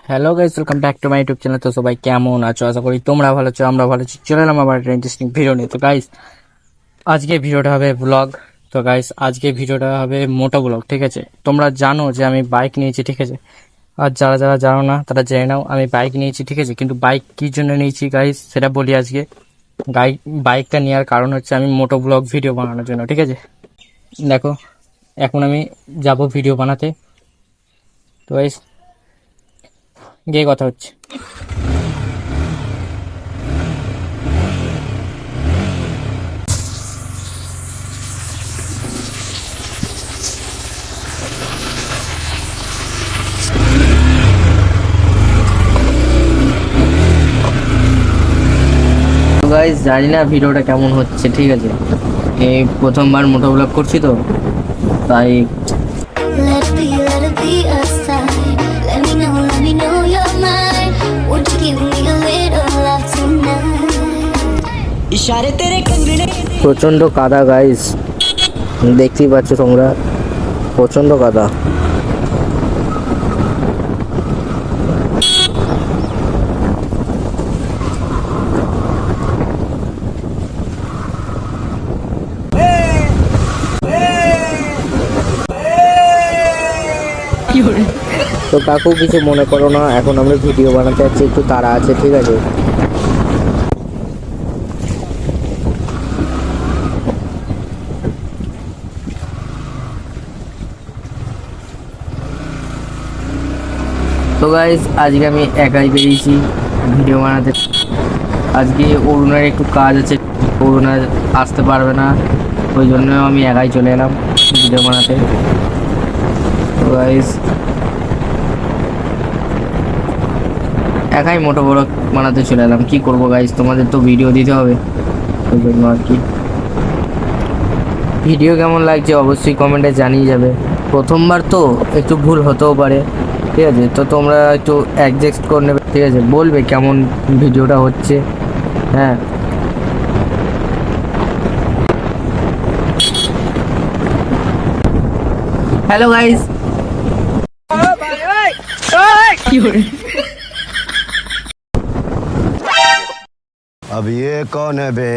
Hello guys, welcome back to my YouTube channel. তো সবাই কেমন আছো? আশা করি তোমরা ভালো আছো, আমরা ভালো আছি। চলে এলাম আবার একটা ইন্টারেস্টিং ভিডিও নিয়ে। তো গাইস, আজকে ভিডিওটা হবে ব্লগ। তো গাইস, আজকে ভিডিওটা হবে মোটো ব্লগ, ঠিক আছে? তোমরা জানো যে আমি বাইক নিয়েছি, ঠিক আছে? আর যারা যারা জানো না তারা জেনে নাও, আমি বাইক নিয়েছি, ঠিক আছে? কিন্তু বাইক কী জন্য নিয়েছি গাইস সেটা বলি আজকে। বাইকটা নেওয়ার কারণ হচ্ছে আমি মোটো ব্লগ ভিডিও বানানোর জন্য, ঠিক আছে? দেখো, এখন আমি যাব ভিডিও বানাতে। তো গাইস, গিয়ে কথা হচ্ছে। গাইস, জানি না ভিডিওটা কেমন হচ্ছে, ঠিক আছে? এই প্রথমবার মোটো ব্লগ করছি তো, তাই Let it be a sign. Let me know you're mine. Won't you give me a little love tonight? इशारे तेरे कंगने প্রচন্ড কাদা গাইস, দেখতেই পাচ্ছ তোমরা, প্রচন্ড কাদা। তো কাকু কিছু মনে করো না, এখন আমরা ভিডিও বানাতে যাচ্ছি, একটু তাড়া আছে, ঠিক আছে? তো গাইস, আজকে আমি একাই বেরিয়েছি ভিডিও বানাতে। আজকে অরুণার একটু কাজ আছে, অরুণা আসতে পারবে না, ওই জন্য আমি একাই চলে এলাম ভিডিও বানাতে। তো গাইস, একাই মোটো বড় বানাতে চলে এলাম। কি করবো গাইস, তোমাদের তো ভিডিও দিতে হবে, ওই জন্য আর কি। ভিডিও কেমন লাগছে অবশ্যই কমেন্টে জানিয়ে যাবে। প্রথমবার তো একটু ভুল হতেও পারে, ঠিক আছে? তো তোমরা একটু অ্যাডজাস্ট করে নেবে, ঠিক আছে? বলবে কেমন ভিডিওটা হচ্ছে, হ্যাঁ। হ্যালো গাইস, अब ये कौन है बे?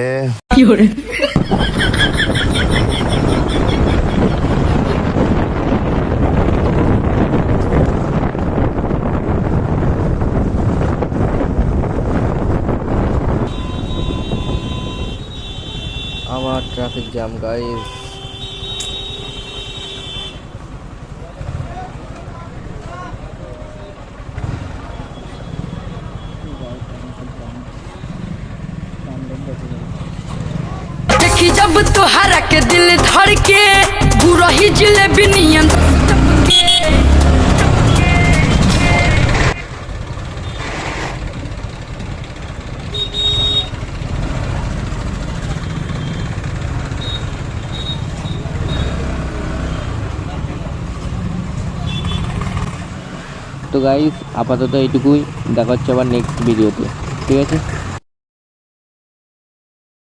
আমার ট্রাফিক জ্যাম গাইস। देखी जब तुहरा के दिल धड़ के बुरा ही जिलेबी नियन তো গাইস, আপাতত এইটুকুই, দেখা হচ্ছে আবার নেক্সট ভিডিওতে, ঠিক আছে?